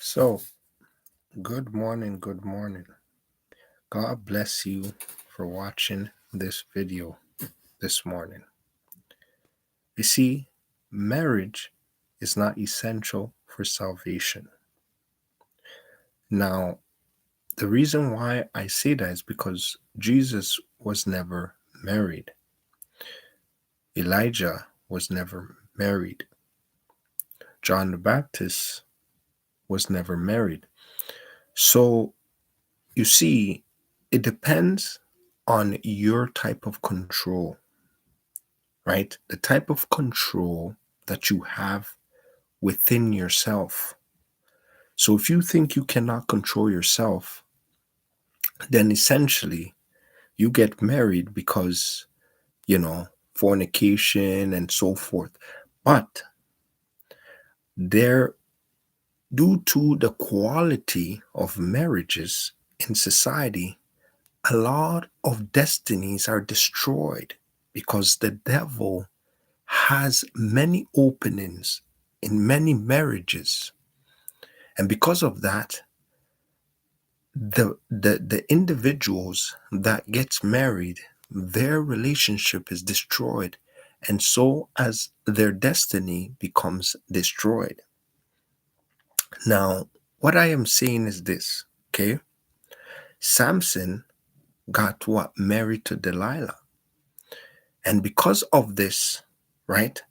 So, good morning, good morning. God bless you for watching this video this morning. You see, marriage is not essential for salvation. Now, the reason why I say that is because Jesus was never married. Elijah was never married. John the Baptist was never married. So, you see, it depends on your type of control, right? The type of control that you have within yourself. So if you think you cannot control yourself, then essentially you get married because, fornication and so forth. But there, due to the quality of marriages in society, a lot of destinies are destroyed because the devil has many openings in many marriages. And because of that, the individuals that gets married, their relationship is destroyed. And so as their destiny becomes destroyed. Now, what I am saying is this, okay? Samson got what? Married to Delilah. And because of this, right?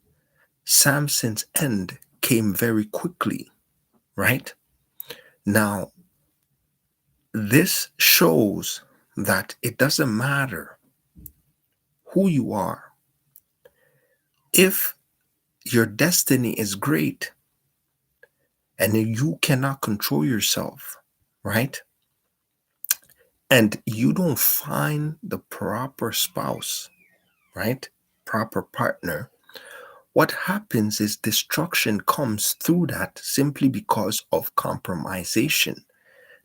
Samson's end came very quickly, right? Now, this shows that it doesn't matter who you are. If your destiny is great and you cannot control yourself, right? And you don't find the proper spouse, right? Proper partner. What happens is destruction comes through that simply because of compromisation.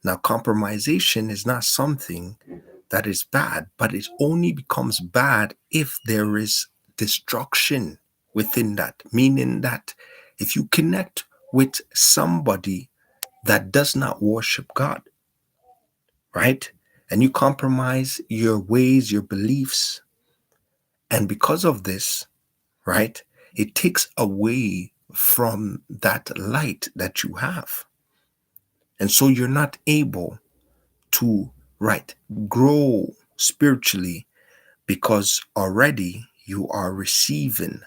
Now, compromisation is not something that is bad, but it only becomes bad if there is destruction within that. Meaning that if you connect with somebody that does not worship God, right? And you compromise your ways, your beliefs, and because of this, right, it takes away from that light that you have. And so you're not able to, right, grow spiritually because already you are receiving,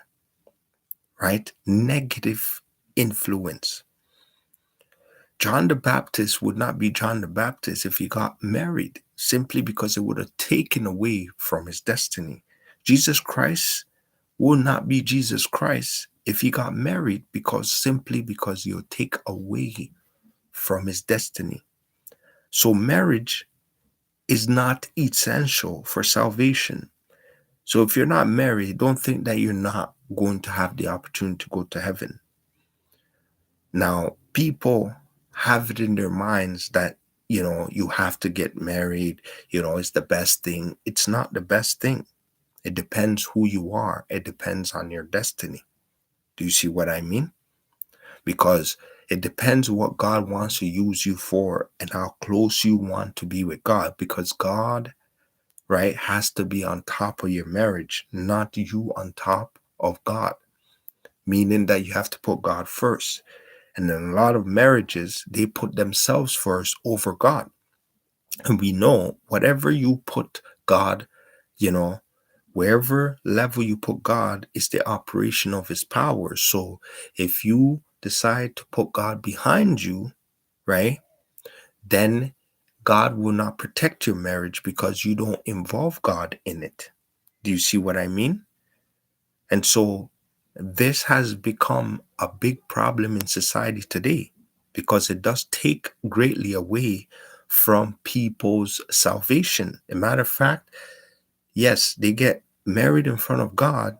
right, negative influence. John the Baptist would not be John the Baptist if he got married, simply because it would have taken away from his destiny. Jesus Christ will not be Jesus Christ if he got married, simply because he'll take away from his destiny. So marriage is not essential for salvation. So if you're not married, don't think that you're not going to have the opportunity to go to heaven. Now, people have it in their minds that, you have to get married, it's the best thing. It's not the best thing. It depends who you are. It depends on your destiny. Do you see what I mean? Because it depends what God wants to use you for and how close you want to be with God. Because God, right, has to be on top of your marriage, not you on top of God. Meaning that you have to put God first. And in a lot of marriages, they put themselves first over God. And we know whatever you put God, wherever level you put God is the operation of his power. So if you decide to put God behind you, right, then God will not protect your marriage because you don't involve God in it. Do you see what I mean? And so this has become a big problem in society today because it does take greatly away from people's salvation. As a matter of fact, yes, they get married in front of God,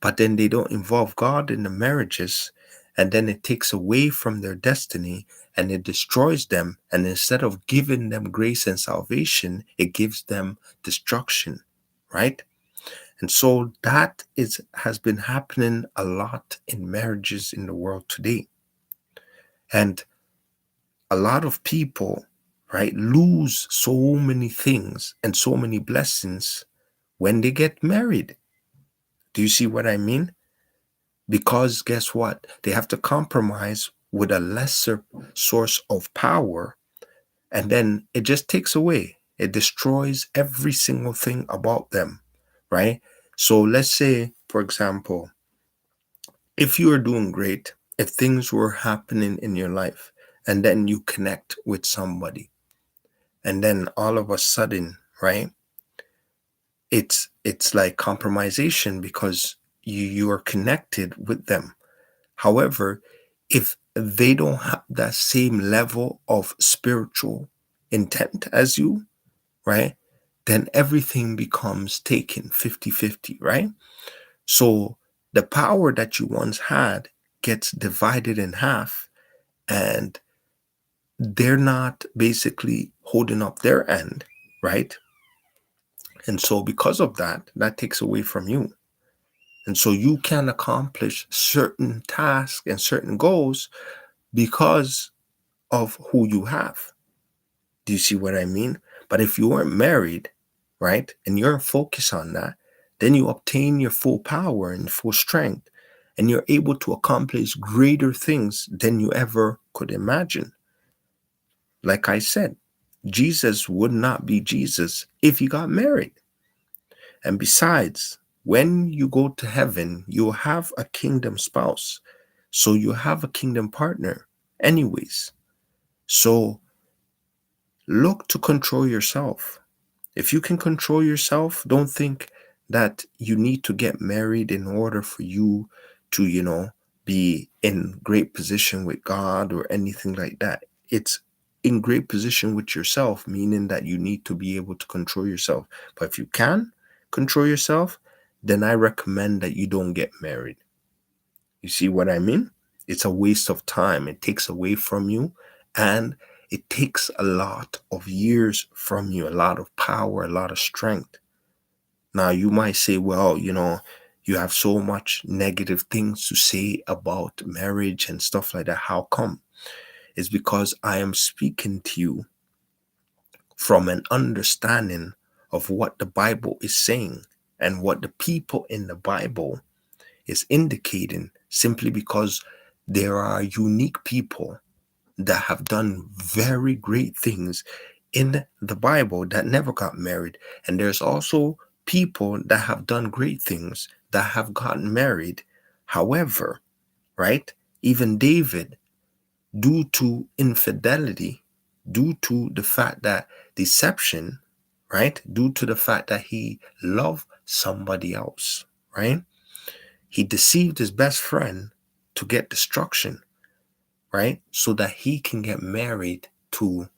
but then they don't involve God in the marriages, and then it takes away from their destiny and it destroys them. And instead of giving them grace and salvation, it gives them destruction, right? And so that has been happening a lot in marriages in the world today. And a lot of people, right, lose so many things and so many blessings when they get married. Do you see what I mean? Because guess what? They have to compromise with a lesser source of power, and then it just takes away. It destroys every single thing about them, right? So let's say, for example, if you are doing great, if things were happening in your life, and then you connect with somebody, and then all of a sudden, right, it's like compromisation because you are connected with them. However, if they don't have that same level of spiritual intent as you, right, then everything becomes taken 50-50, right? So the power that you once had gets divided in half, and they're not basically holding up their end, right? And so because of that, that takes away from you. And so you can accomplish certain tasks and certain goals because of who you have. Do you see what I mean? But if you weren't married, right, and you're focused on that, then you obtain your full power and full strength, and you're able to accomplish greater things than you ever could imagine. Like I said, Jesus would not be Jesus if he got married. And besides, when you go to heaven, you'll have a kingdom spouse. So you have a kingdom partner, anyways. So look to control yourself. If you can control yourself, don't think that you need to get married in order for you to, be in great position with God or anything like that. It's in great position with yourself, meaning that you need to be able to control yourself. But if you can control yourself, then I recommend that you don't get married. You see what I mean? It's a waste of time. It takes away from you, and it takes a lot of years from you, a lot of power, a lot of strength. Now, you might say, well, you have so much negative things to say about marriage and stuff like that. How come? It's because I am speaking to you from an understanding of what the Bible is saying and what the people in the Bible is indicating, simply because there are unique people that have done very great things in the Bible that never got married. And there's also people that have done great things that have gotten married. However, right, even David, due to infidelity, due to the fact that deception, right, due to the fact that he loved somebody else, right, he deceived his best friend to get destruction, right? So that he can get married to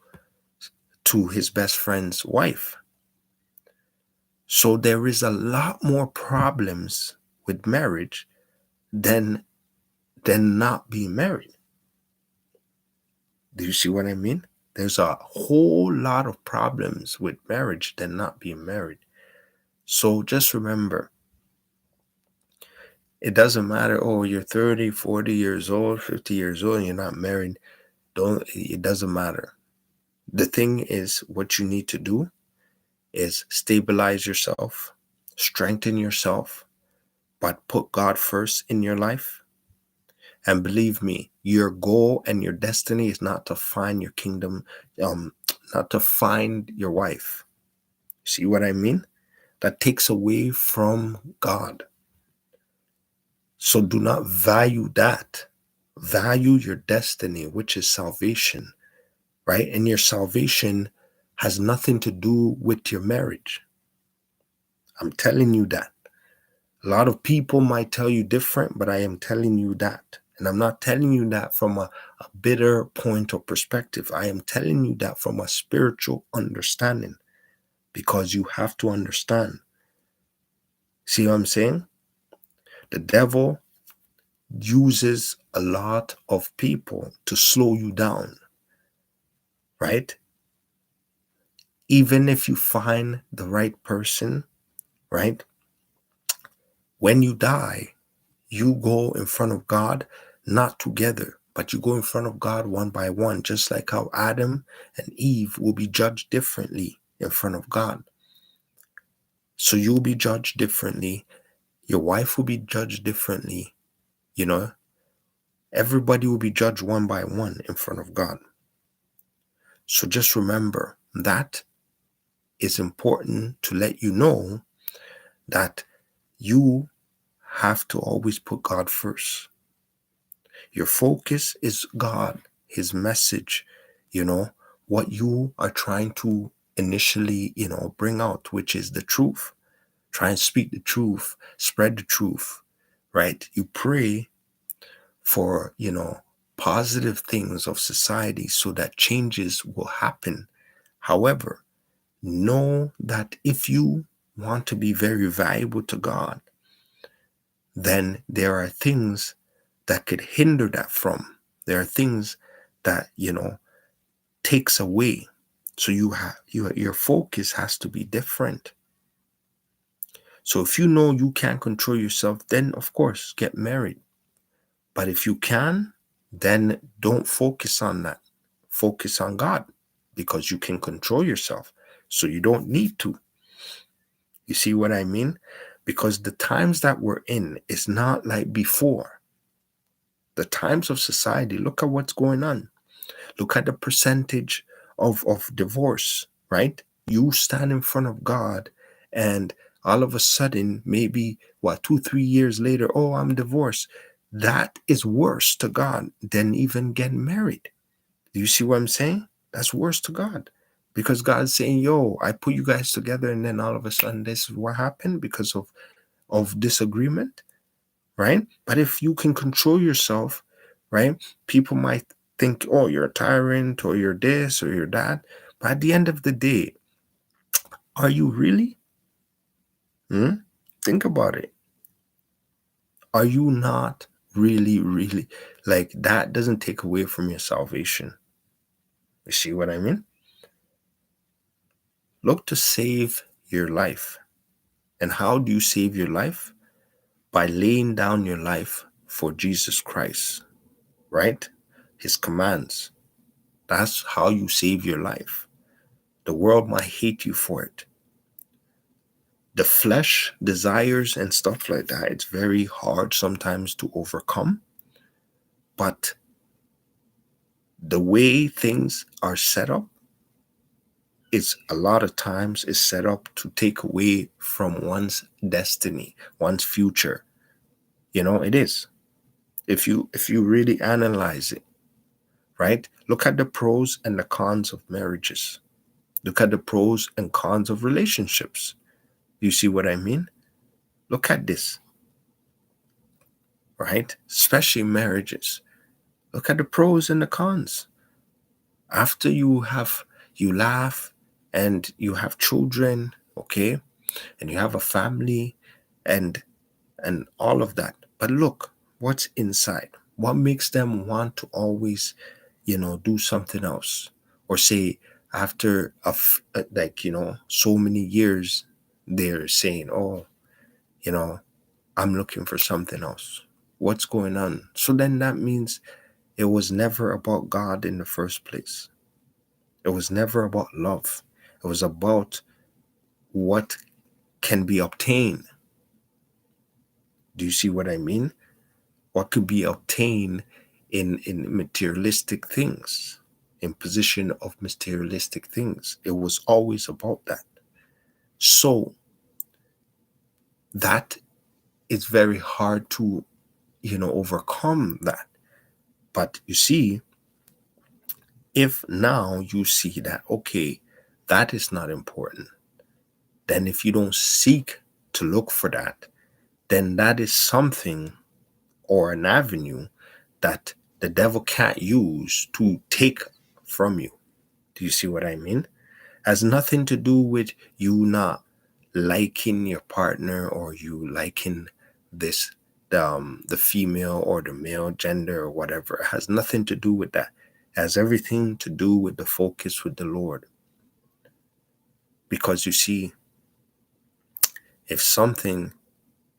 his best friend's wife. So there is a lot more problems with marriage than not being married. Do you see what I mean? There's a whole lot of problems with marriage than not being married. So just remember, it doesn't matter, oh, you're 30, 40 years old, 50 years old, and you're not married. It doesn't matter. The thing is, what you need to do is stabilize yourself, strengthen yourself, but put God first in your life. And believe me, your goal and your destiny is not to find your kingdom, not to find your wife. See what I mean? That takes away from God. So do not value that. Value your destiny, which is salvation, right? And your salvation has nothing to do with your marriage. I'm telling you that. A lot of people might tell you different, but I am telling you that. And I'm not telling you that from a bitter point of perspective. I am telling you that from a spiritual understanding, because you have to understand. See what I'm saying? The devil uses a lot of people to slow you down, right? Even if you find the right person, right? When you die, you go in front of God, not together. But you go in front of God one by one, just like how Adam and Eve will be judged differently in front of God. So you'll be judged differently. Your wife will be judged differently. You know, everybody will be judged one by one in front of God. So just remember that is important to let you know that you have to always put God first. Your focus is God, His message, what you are trying to initially, bring out, which is the truth. Try and speak the truth, spread the truth, right? You pray for, positive things of society so that changes will happen. However, know that if you want to be very valuable to God, then there are things that could hinder that from. There are things that, takes away. So your focus has to be different. So if you know you can't control yourself, then of course get married. But if you can, then don't focus on that. Focus on God, because you can control yourself. So you don't need to. You see what I mean? Because the times that we're in is not like before. The times of society, look at what's going on. Look at the percentage of divorce, right? You stand in front of God and all of a sudden, maybe 2-3 years later, oh, I'm divorced. That is worse to God than even getting married. Do you see what I'm saying? That's worse to God. Because God's saying, yo, I put you guys together, and then all of a sudden this is what happened because of disagreement, right? But if you can control yourself, right, people might think, oh, you're a tyrant, or you're this, or you're that. But at the end of the day, are you really? Think about it. Are you not really, really? Like, that doesn't take away from your salvation. You see what I mean? Look to save your life. And how do you save your life? By laying down your life for Jesus Christ, right? His commands. That's how you save your life. The world might hate you for it. The flesh desires and stuff like that, it's very hard sometimes to overcome. But the way things are set up, it's a lot of times is set up to take away from one's destiny, one's future. It is. If you really analyze it, right? Look at the pros and the cons of marriages. Look at the pros and cons of relationships. You see what I mean? Look at this, right? Especially marriages. Look at the pros and the cons. After you laugh and you have children, okay, and you have a family and all of that. But look, what's inside? What makes them want to always, do something else? Or say after so many years, they're saying, oh, I'm looking for something else. What's going on? So then that means it was never about God in the first place. It was never about love. It was about what can be obtained. Do you see what I mean? What could be obtained in materialistic things, in position of materialistic things. It was always about that. So that is very hard to, overcome that. But you see, if now you see that, okay, that is not important, then if you don't seek to look for that, then that is something or an avenue that the devil can't use to take from you. Do you see what I mean? Has nothing to do with you not liking your partner, or you liking this the female or the male gender or whatever. It has nothing to do with that. It has everything to do with the focus with the Lord. Because you see, if something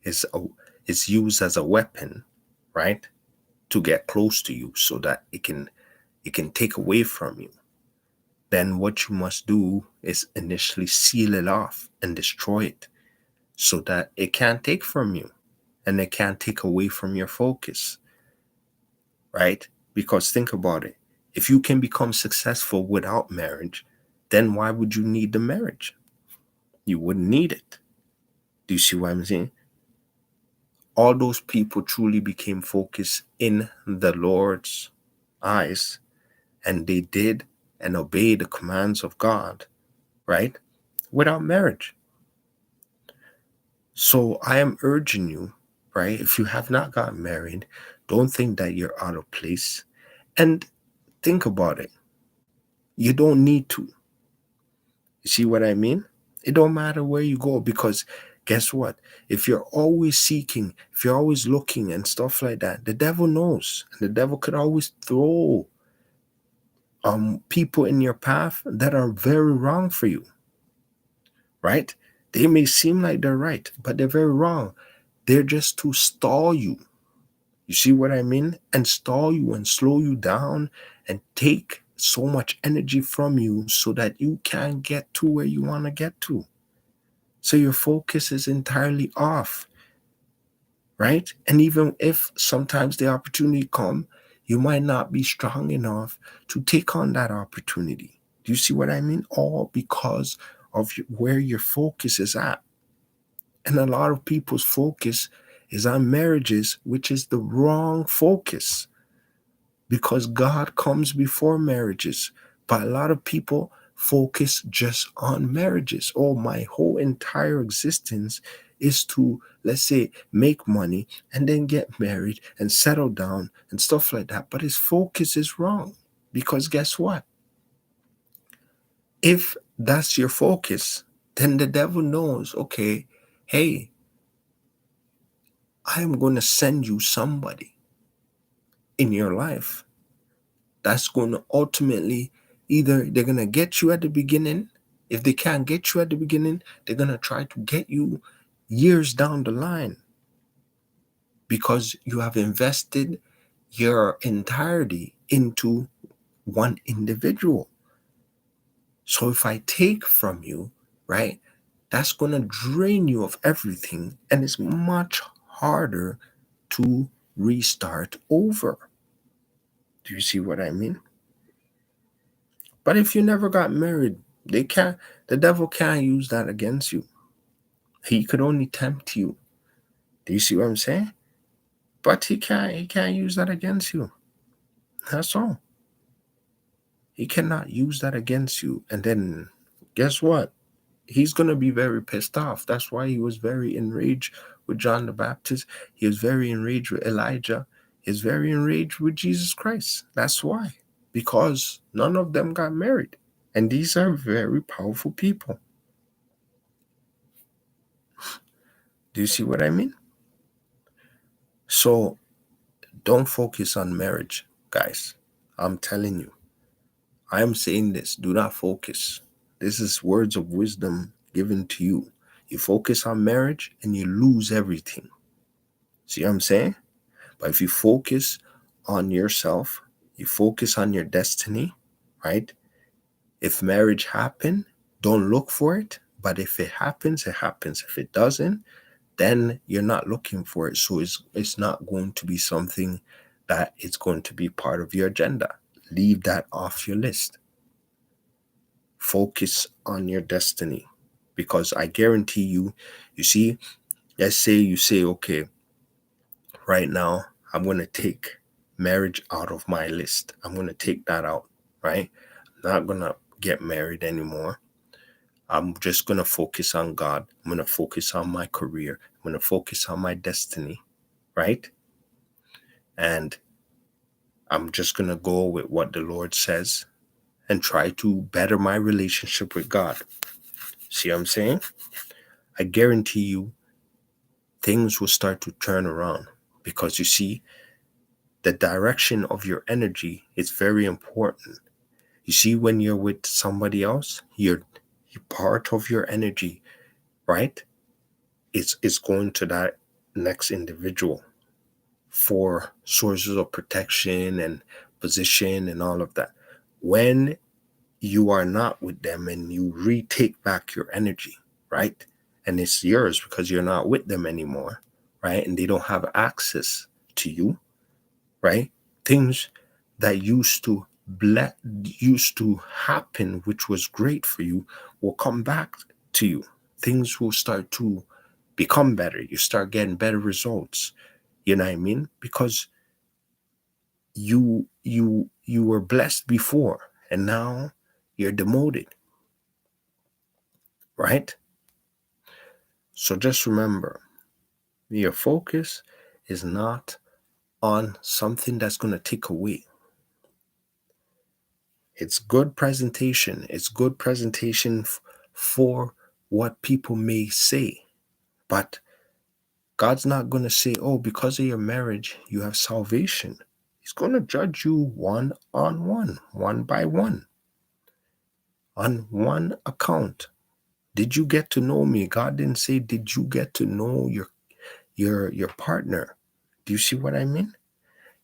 is used as a weapon, right? to get close to you so that it can take away from you, then what you must do is initially seal it off and destroy it so that it can't take from you and it can't take away from your focus, right? Because think about it. If you can become successful without marriage, then why would you need the marriage? You wouldn't need it. Do you see what I'm saying? All those people truly became focused in the Lord's eyes, and they did and obeyed the commands of God, right? Without marriage. So I am urging you, right? If you have not gotten married, don't think that you're out of place. And think about it. You don't need to. You see what I mean? It don't matter where you go, because guess what? If you're always seeking, if you're always looking and stuff like that, the devil knows. And the devil could always throw people in your path that are very wrong for you, right? They may seem like they're right, but they're very wrong. They're just to stall you. You see what I mean? And stall you and slow you down and take so much energy from you so that you can't get to where you want to get to. So your focus is entirely off, right? And even if sometimes the opportunity come, you might not be strong enough to take on that opportunity. Do you see what I mean? All because of where your focus is at. And a lot of people's focus is on marriages, which is the wrong focus, because God comes before marriages. But a lot of people focus just on marriages. Oh, my whole entire existence is to, let's say, make money and then get married and settle down and stuff like that. But his focus is wrong, because guess what? If that's your focus, then the devil knows, okay, hey, I am going to send you somebody in your life that's going to ultimately, either they're going to get you at the beginning. If they can't get you at the beginning, they're going to try to get you years down the line, because you have invested your entirety into one individual. So if I take from you, right, that's going to drain you of everything, and it's much harder to restart over. Do you see what I mean? But if you never got married, the devil can't use that against you. He could only tempt you. Do you see what I'm saying? But he can't use that against you. That's all. He cannot use that against you. And then guess what? He's gonna be very pissed off. That's why he was very enraged with John the Baptist. He was very enraged with Elijah. He's very enraged with Jesus Christ. That's why. Because none of them got married. And these are very powerful people. Do you see what I mean? So don't focus on marriage, guys. I'm telling you. I am saying this. Do not focus. This is words of wisdom given to you. You focus on marriage and you lose everything. See what I'm saying? But if you focus on yourself, you focus on your destiny, right? If marriage happen, don't look for it. But if it happens, it happens. If it doesn't, then you're not looking for it. So it's not going to be something that it's going to be part of your agenda. Leave that off your list. Focus on your destiny, because I guarantee you, you see, let's say you say, okay, right now I'm going to take marriage out of my list. I'm going to take that out, right? I'm not going to get married anymore. I'm just going to focus on God. I'm going to focus on my career. I'm going to focus on my destiny, right? And I'm just going to go with what the Lord says and try to better my relationship with God. See what I'm saying? I guarantee you things will start to turn around, because you see, the direction of your energy is very important. You see, when you're with somebody else, you're part of your energy, right? It's going to that next individual. for sources of protection and position and all of that. When you are not with them and you retake back your energy, right? And it's yours because you're not with them anymore, right? And they don't have access to you, right? Things that used to happen, which was great for you, will come back to you. Things will start to become better. You start getting better results. You know what I mean? Because you were blessed before and now you're demoted, right? So just remember, your focus is not on something that's going to take away. It's good presentation. It's good presentation for what people may say. But God's not going to say, oh, because of your marriage, you have salvation. He's going to judge you one on one by one, on one account. Did you get to know me? God didn't say, did you get to know your partner? Do you see what I mean?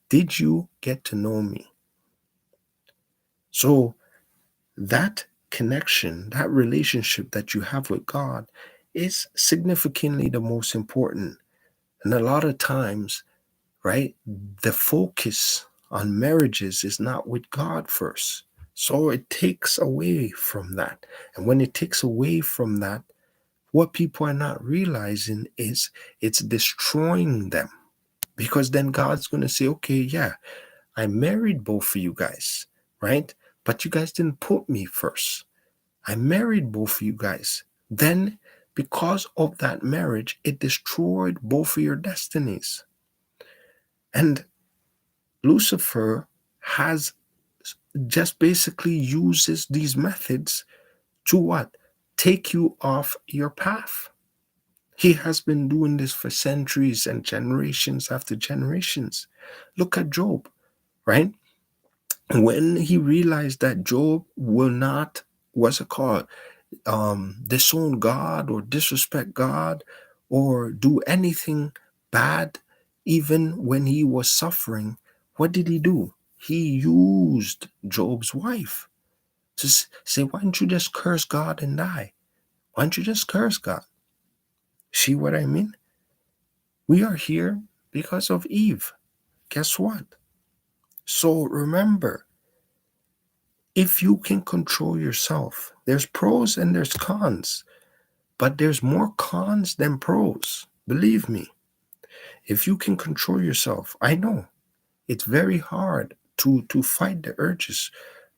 Did you get to know me? So that connection, that relationship that you have with God is significantly the most important. And a lot of times, right, the focus on marriages is not with God first. So it takes away from that. And when it takes away from that, what people are not realizing is it's destroying them. Because then God's going to say, okay, yeah, I married both of you guys, right? But you guys didn't put me first. I married both of you guys. Then, because of that marriage, it destroyed both of your destinies. And Lucifer has just basically uses these methods to what? Take you off your path. He has been doing this for centuries and generations after generations. Look at Job, right? When he realized that Job will not, what's it called, disown God or disrespect God or do anything bad, even when he was suffering, what did he do? He used Job's wife to say, why don't you just curse God and die? Why don't you just curse God? See what I mean? We are here because of Eve. Guess what? So remember, if you can control yourself, there's pros and there's cons, but there's more cons than pros. Believe me, if you can control yourself, I know it's very hard to fight the urges,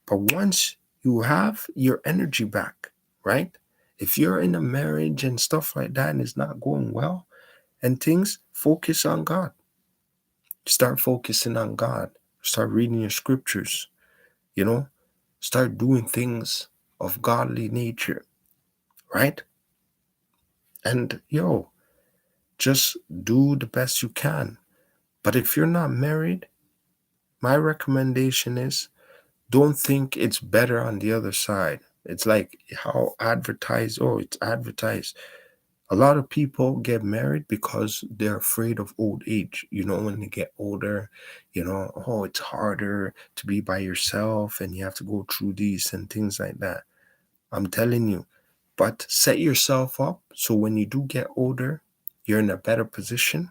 but once you have your energy back, right? If you're in a marriage and stuff like that and it's not going well and things, focus on God. Start focusing on God. Start reading your scriptures, you know, start doing things of godly nature, right? And just do the best you can. But if you're not married, my recommendation is don't think it's better on the other side. It's like how it's advertised. A lot of people get married because they're afraid of old age. When they get older, it's harder to be by yourself and you have to go through these and things like that. I'm telling you, but set yourself up so when you do get older, you're in a better position.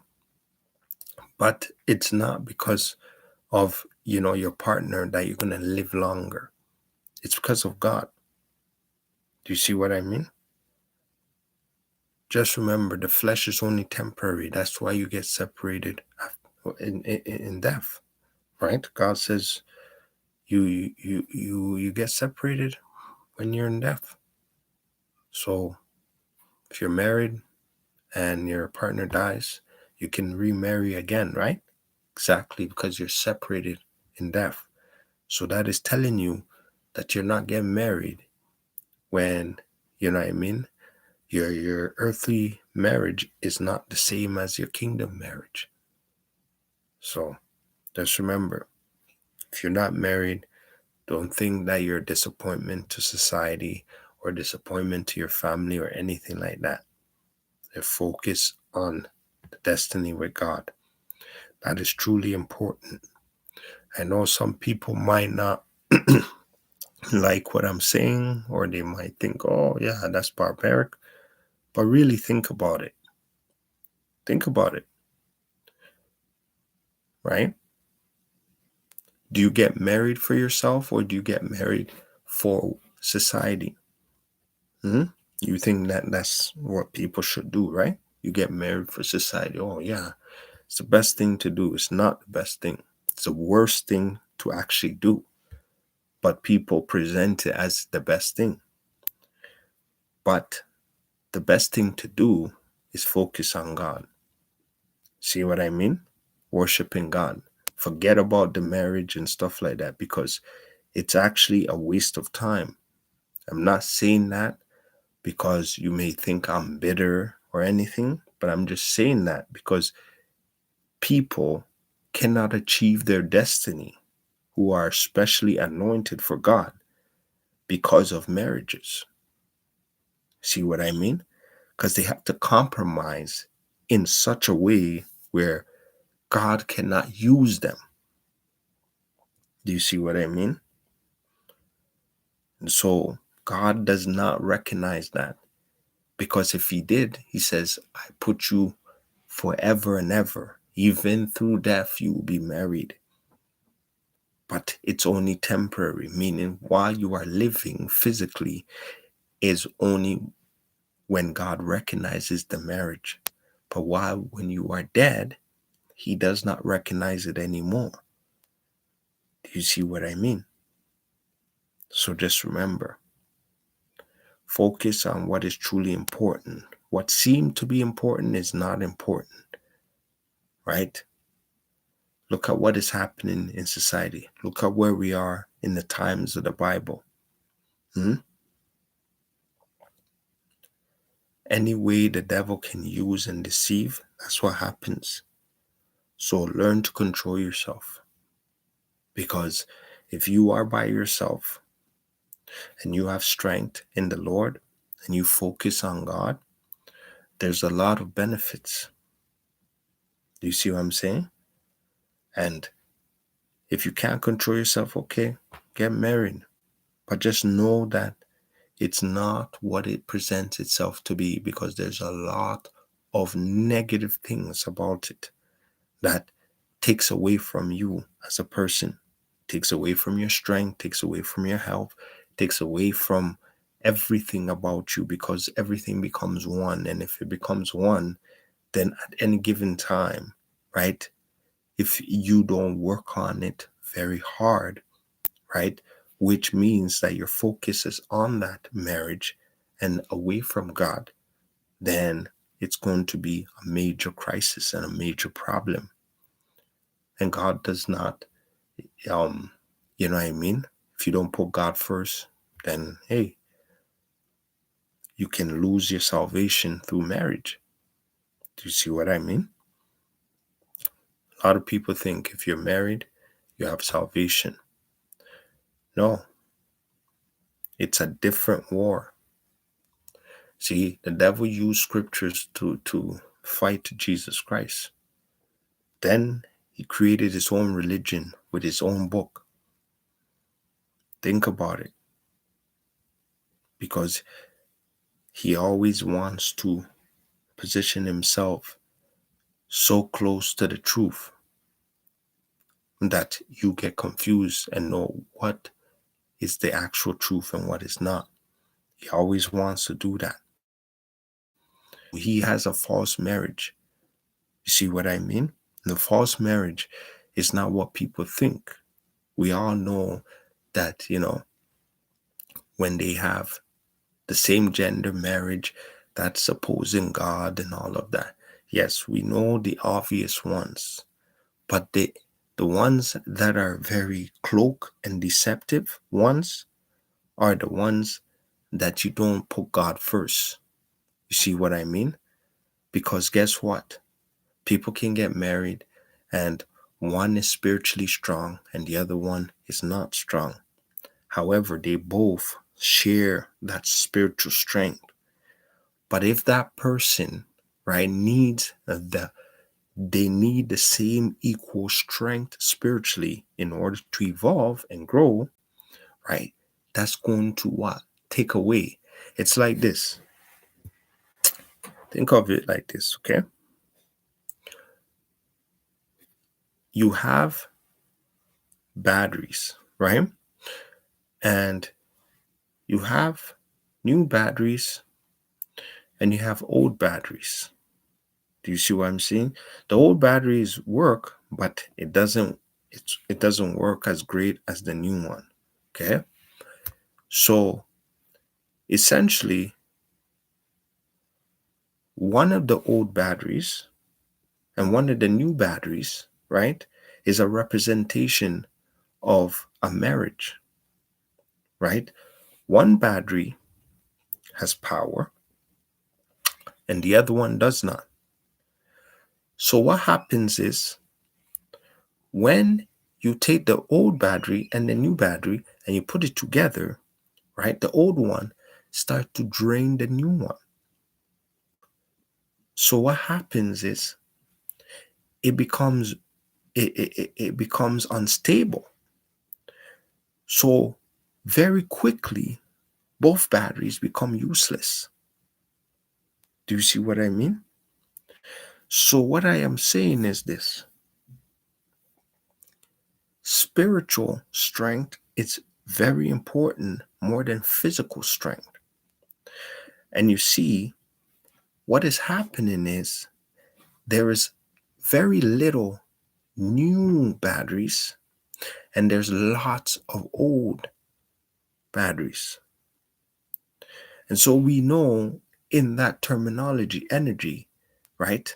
But it's not because of, your partner that you're going to live longer. It's because of God. Do you see what I mean? Just remember, the flesh is only temporary. That's why you get separated in death, right? God says you get separated when you're in death. So if you're married and your partner dies, you can remarry again, right? Exactly, because you're separated in death. So that is telling you that you're not getting married when, you know what I mean? Your earthly marriage is not the same as your kingdom marriage. So just remember, if you're not married, don't think that you're a disappointment to society or disappointment to your family or anything like that. Focus on the destiny with God. That is truly important. I know some people might not like what I'm saying, or they might think, oh, yeah, that's barbaric. But really think about it. Think about it, right? Do you get married for yourself or do you get married for society? Hmm? You think that that's what people should do, right? You get married for society. Oh, yeah, it's the best thing to do. It's not the best thing. It's the worst thing to actually do. But people present it as the best thing. But the best thing to do is focus on God. See what I mean? Worshiping God. Forget about the marriage and stuff like that because it's actually a waste of time. I'm not saying that because you may think I'm bitter or anything, but I'm just saying that because people cannot achieve their destiny who are specially anointed for God because of marriages. See what I mean? Because they have to compromise in such a way where God cannot use them. Do you see what I mean? And so God does not recognize that because if He did, He says, I put you forever and ever. Even through death, you will be married. But it's only temporary, meaning while you are living physically is only when God recognizes the marriage. But when you are dead, He does not recognize it anymore. Do you see what I mean? So just remember, focus on what is truly important. What seemed to be important is not important, right? Look at what is happening in society. Look at where we are in the times of the Bible. Hmm? Any way the devil can use and deceive, that's what happens. So learn to control yourself. Because if you are by yourself and you have strength in the Lord and you focus on God, there's a lot of benefits. Do you see what I'm saying? And if you can't control yourself, okay, get married. But just know that it's not what it presents itself to be because there's a lot of negative things about it that takes away from you as a person, takes away from your strength, takes away from your health, takes away from everything about you because everything becomes one. And if it becomes one, then at any given time, right, if you don't work on it very hard, right, which means that your focus is on that marriage and away from God, then it's going to be a major crisis and a major problem. And God does not, you know what I mean? If you don't put God first, then hey, you can lose your salvation through marriage. Do you see what I mean? A lot of people think if you're married, you have salvation. No, it's a different war. See, the devil used scriptures to fight Jesus Christ. Then he created his own religion with his own book. Think about it. Because he always wants to position himself so close to the truth that you get confused and know what is the actual truth and what is not. He always wants to do that. He has a false marriage. You see what I mean? The false marriage is not what people think. We all know that, when they have the same gender marriage, that's opposing God and all of that. Yes, we know the obvious ones, but the ones that are very cloak and deceptive ones are the ones that you don't put God first. You see what I mean? Because guess what? People can get married and one is spiritually strong and the other one is not strong. However, they both share that spiritual strength. But if that person, right, needs they need the same equal strength spiritually in order to evolve and grow, right? That's going to what? Take away. It's like this. Think of it like this, okay? You have batteries, right? And you have new batteries and you have old batteries. Do you see what I'm saying? The old batteries work, but it doesn't work as great as the new one. Okay? So essentially, one of the old batteries and one of the new batteries, right, is a representation of a marriage, right? One battery has power and the other one does not. So what happens is when you take the old battery and the new battery and you put it together, right? The old one start to drain the new one. So what happens is it becomes it becomes unstable. So very quickly both batteries become useless. Do you see what I mean? So what I am saying is this: spiritual strength is very important more than physical strength. And you see, what is happening is there is very little new batteries and there's lots of old batteries. And so we know in that terminology, energy, right?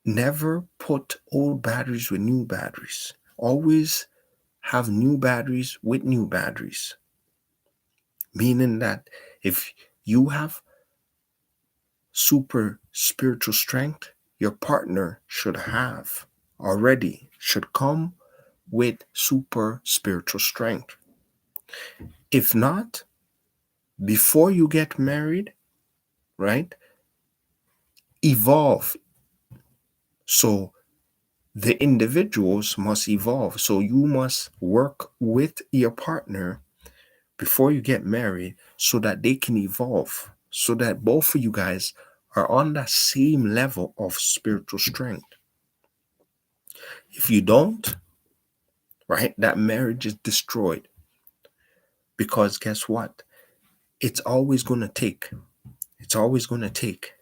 Never put old batteries with new batteries. Always have new batteries with new batteries. Meaning that if you have super spiritual strength, your partner should have already, should come with super spiritual strength. If not, before you get married, right, evolve. So the individuals must evolve. So you must work with your partner before you get married so that they can evolve, so that both of you guys are on that same level of spiritual strength. If you don't, right, that marriage is destroyed. Because guess what? It's always going to take. It's always going to take,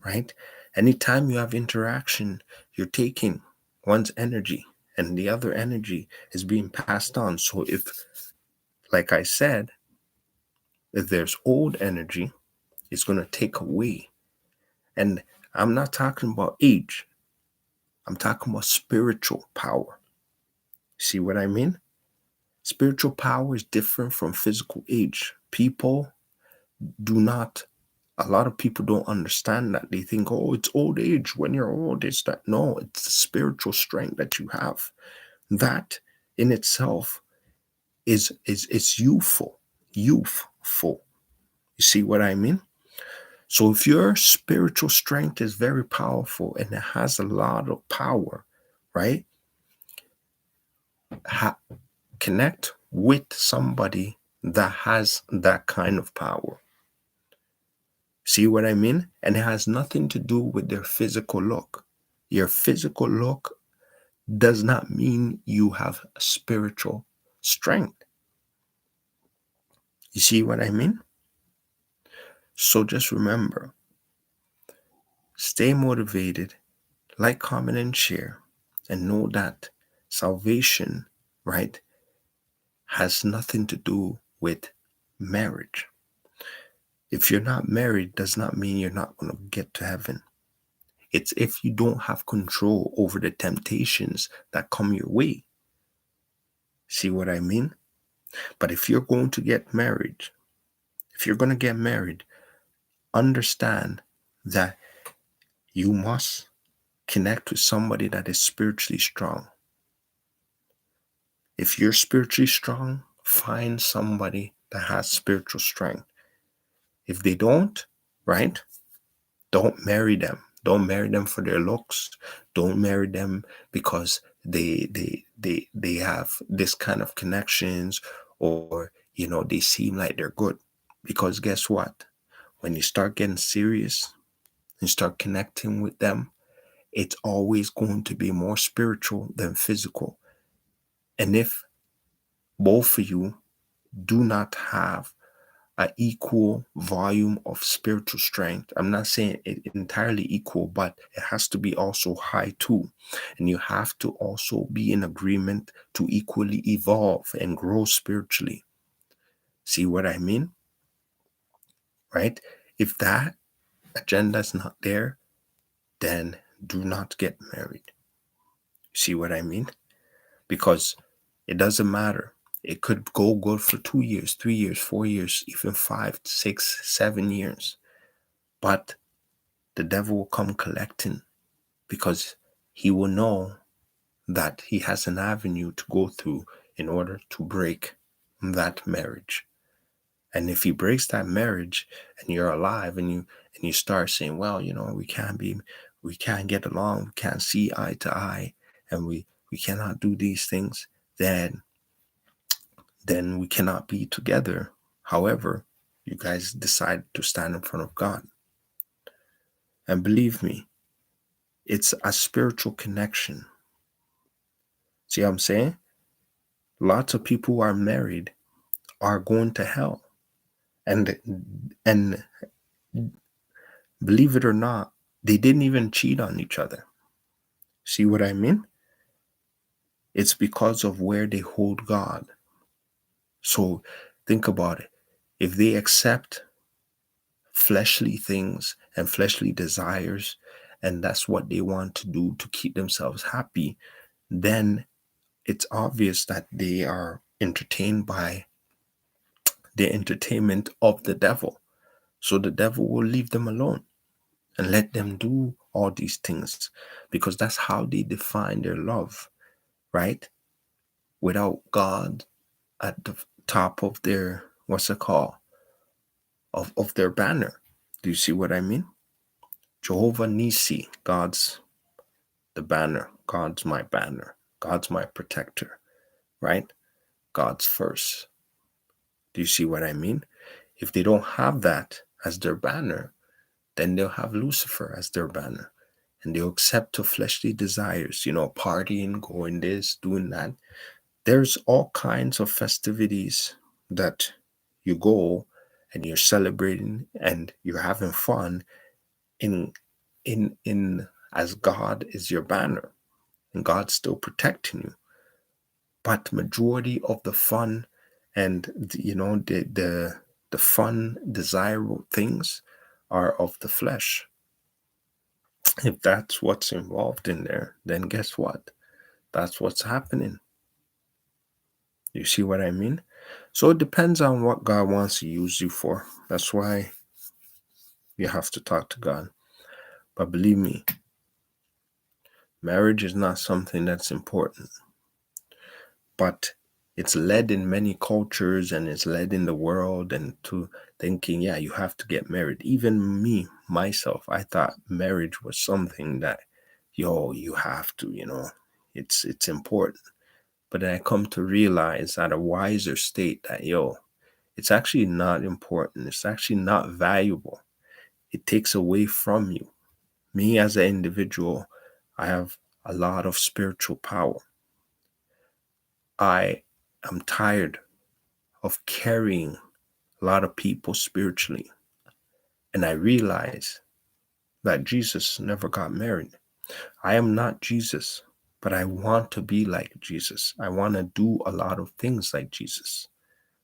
right? Anytime you have interaction, you're taking one's energy and the other energy is being passed on. So if, like I said, if there's old energy, it's going to take away. And I'm not talking about age. I'm talking about spiritual power. See what I mean? Spiritual power is different from physical age. People do not, a lot of people don't understand that. They think, oh, it's old age. When you're old, it's that. No, it's the spiritual strength that you have. That in itself is youthful. Youthful. You see what I mean? So if your spiritual strength is very powerful and it has a lot of power, right? Connect with somebody that has that kind of power. See what I mean? And it has nothing to do with their physical look. Your physical look does not mean you have spiritual strength. You see what I mean? So just remember, stay motivated, like, comment, and share, and know that salvation, right, has nothing to do with marriage. If you're not married, does not mean you're not going to get to heaven. It's if you don't have control over the temptations that come your way. See what I mean? But if you're going to get married, if you're going to get married, understand that you must connect with somebody that is spiritually strong. If you're spiritually strong, find somebody that has spiritual strength. If they don't, right, don't marry them. Don't marry them for their looks. Don't marry them because they have this kind of connections, or they seem like they're good. Because guess what? When you start getting serious and start connecting with them, it's always going to be more spiritual than physical. And if both of you do not have an equal volume of spiritual strength, I'm not saying it entirely equal, but it has to be also high too. And you have to also be in agreement to equally evolve and grow spiritually. See what I mean? Right? If that agenda is not there, then do not get married. See what I mean? Because it doesn't matter. It could go good for 2 years, 3 years, 4 years, even 5, 6, 7 years. But the devil will come collecting, because he will know that he has an avenue to go through in order to break that marriage. And if he breaks that marriage and you're alive, and you start saying, well, we can't get along, we can't see eye to eye, and we cannot do these things, then we cannot be together. However, you guys decide to stand in front of God. And believe me, it's a spiritual connection. See what I'm saying? Lots of people who are married are going to hell. And believe it or not, they didn't even cheat on each other. See what I mean? It's because of where they hold God. So think about it. If they accept fleshly things and fleshly desires, and that's what they want to do to keep themselves happy, then it's obvious that they are entertained by the entertainment of the devil. So the devil will leave them alone and let them do all these things, because that's how they define their love, right? Without God at the top of their, what's it called, of their banner. Do you see what I mean? Jehovah Nisi, God's the banner. God's my banner. God's my protector, right? God's first. Do you see what I mean? If they don't have that as their banner, then they'll have Lucifer as their banner. And they'll accept to fleshly desires, partying, going this, doing that. There's all kinds of festivities that you go and you're celebrating and you're having fun in as God is your banner, and God's still protecting you. But majority of the fun and the fun, desirable things are of the flesh. If that's what's involved in there, then guess what? That's what's happening. You see what I mean? So it depends on what God wants to use you for. That's why you have to talk to God. But believe me, marriage is not something that's important. But it's led in many cultures, and it's led in the world and to thinking, yeah, you have to get married. Even me, myself, I thought marriage was something that, you have to, it's important. But then I come to realize at a wiser state that, it's actually not important. It's actually not valuable. It takes away from you. Me as an individual, I have a lot of spiritual power. I am tired of carrying a lot of people spiritually. And I realize that Jesus never got married. I am not Jesus, but I want to be like Jesus. I want to do a lot of things like Jesus,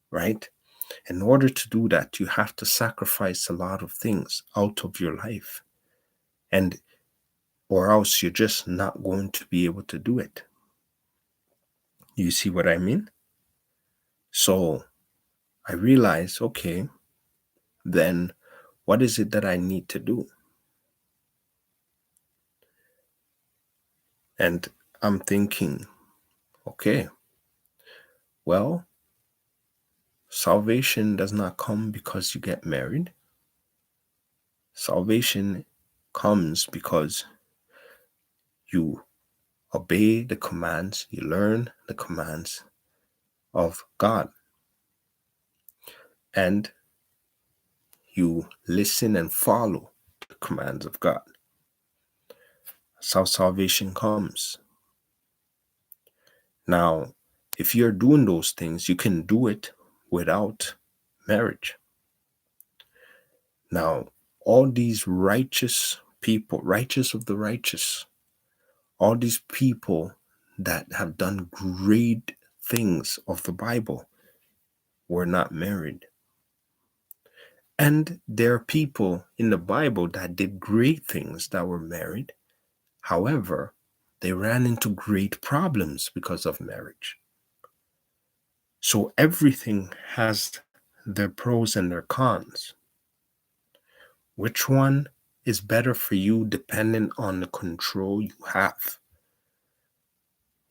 right? In order to do that, you have to sacrifice a lot of things out of your life. And or else you're just not going to be able to do it. You see what I mean? So I realize, okay, then what is it that I need to do? And I'm thinking, okay, well, salvation does not come because you get married. Salvation comes because you obey the commands, you learn the commands of God, and you listen and follow the commands of God. That's how salvation comes. Now, if you're doing those things, you can do it without marriage. Now, all these righteous people, righteous of the righteous, all these people that have done great things of the Bible were not married. And there are people in the Bible that did great things that were married. However, they ran into great problems because of marriage. So everything has their pros and their cons. Which one is better for you depending on the control you have?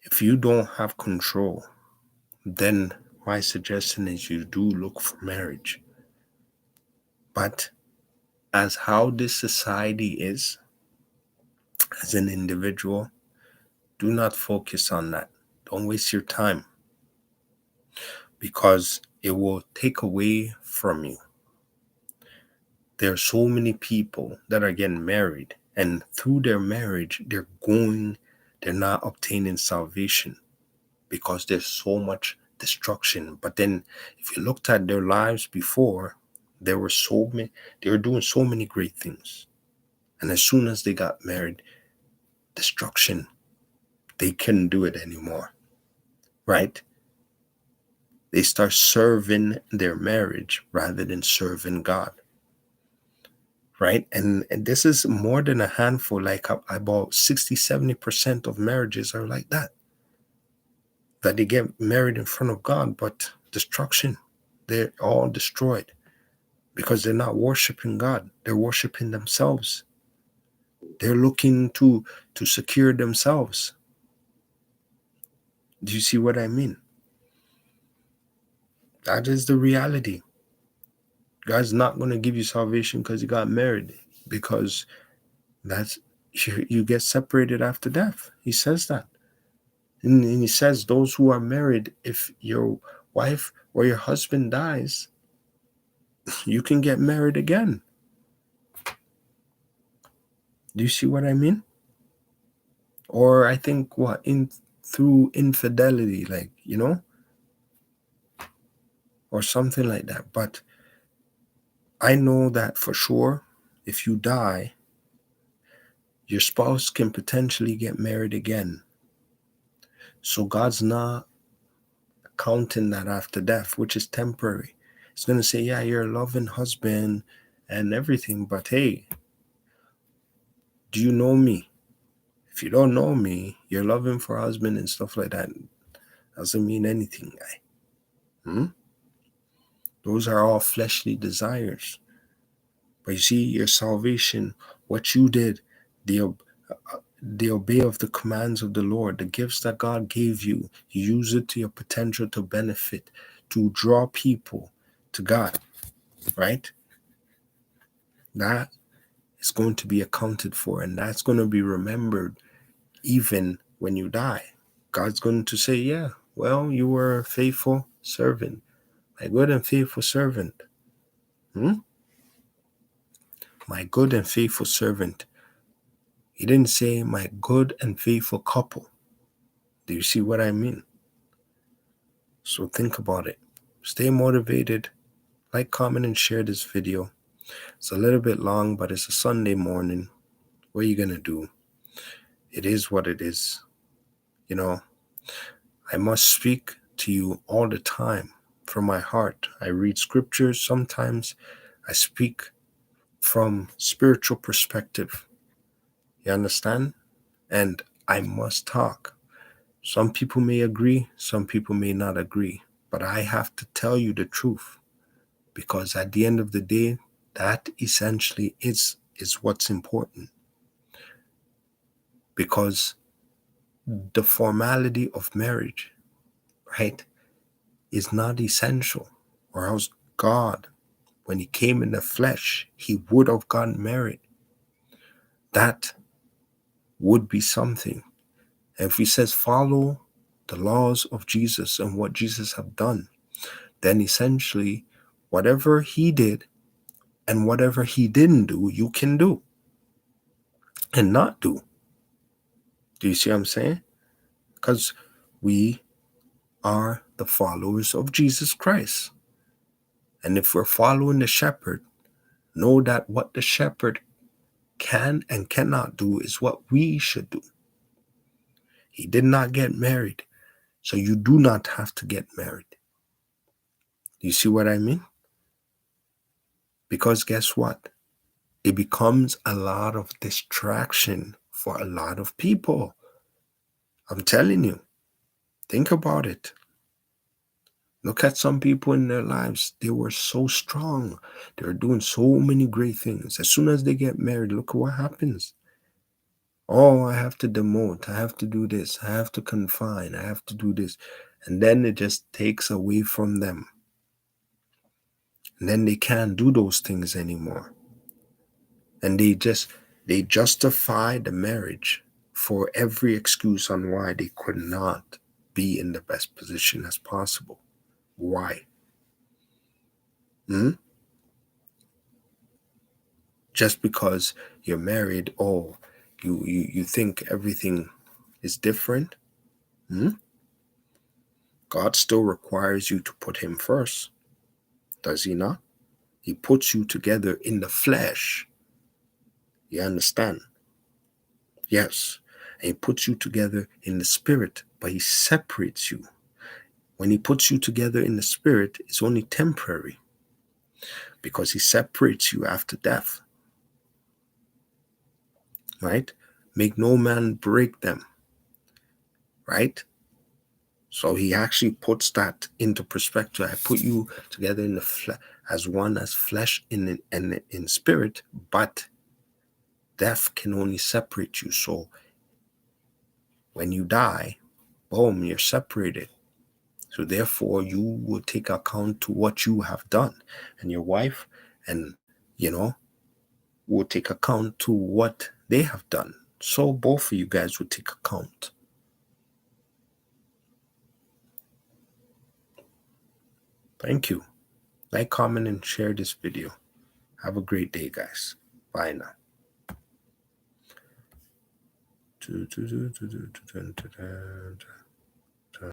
If you don't have control, then my suggestion is you do look for marriage. But as how this society is, as an individual, do not focus on that. Don't waste your time, because it will take away from you. There are so many people that are getting married, and through their marriage, they're not obtaining salvation because there's so much destruction. But then if you looked at their lives before, they were doing so many great things. And as soon as they got married, destruction, they couldn't do it anymore, right? They start serving their marriage rather than serving God, right? And this is more than a handful, like about 60-70% of marriages are like that they get married in front of God, but destruction, they're all destroyed because they're not worshiping God. They're worshiping themselves. They're looking to secure themselves. Do you see what I mean? That is the reality. God's not going to give you salvation because you got married, because that's you get separated after death. He says that. And he says those who are married, if your wife or your husband dies, you can get married again. Do you see what I mean? Or I think through infidelity, like, or something like that. But I know that for sure, if you die, your spouse can potentially get married again. So God's not counting that after death, which is temporary. It's going to say, yeah, you're a loving husband and everything, but hey, do you know me? If you don't know me, you're loving for husband and stuff like that doesn't mean anything, guy. Those are all fleshly desires. But you see, your salvation, what you did, the obey of the commands of the Lord, the gifts that God gave you, you use it to your potential to benefit, to draw people to God, right? That is going to be accounted for, and that's going to be remembered even when you die. God's going to say, yeah, well, you were a faithful servant, my good and faithful servant. My good and faithful servant. He didn't say my good and faithful couple. Do you see what I mean? So think about it. Stay motivated. Like, comment, and share this video. It's a little bit long, but it's a Sunday morning. What are you going to do? It is what it is. I must speak to you all the time from my heart. I read scriptures. Sometimes I speak from spiritual perspective. You understand? And I must talk. Some people may agree, some people may not agree, but I have to tell you the truth, because at the end of the day, that essentially is what's important. Because the formality of marriage, right, is not essential, or else God, when he came in the flesh, he would have gotten married. That would be something. And if he says follow the laws of Jesus and what Jesus have done, then essentially whatever he did and whatever he didn't do, you can do and not do. Do you see what I'm saying? Because we are the followers of Jesus Christ. And if we're following the shepherd, know that what the shepherd can and cannot do is what we should do. He did not get married, so you do not have to get married. Do you see what I mean? Because guess what? It becomes a lot of distraction for a lot of people. I'm telling you, think about it. Look at some people in their lives. They were so strong. They were doing so many great things. As soon as they get married, look at what happens. Oh, I have to demote. I have to do this. I have to confine. I have to do this. And then it just takes away from them. And then they can't do those things anymore. And they justify the marriage for every excuse on why they could not be in the best position as possible. Why? Just because you're married, oh, you think everything is different? God still requires you to put him first, does he not? He puts you together in the flesh. You understand? Yes. And he puts you together in the spirit, but he separates you. When he puts you together in the spirit, it's only temporary because he separates you after death. Right? Make no man break them. Right? So he actually puts that into perspective. I put you together in the as one, as flesh in spirit, but death can only separate you. So when you die, boom, you're separated. So therefore, you will take account to what you have done, and your wife, and will take account to what they have done. So both of you guys will take account. Thank you. Like, comment, and share this video. Have a great day, guys. Bye now.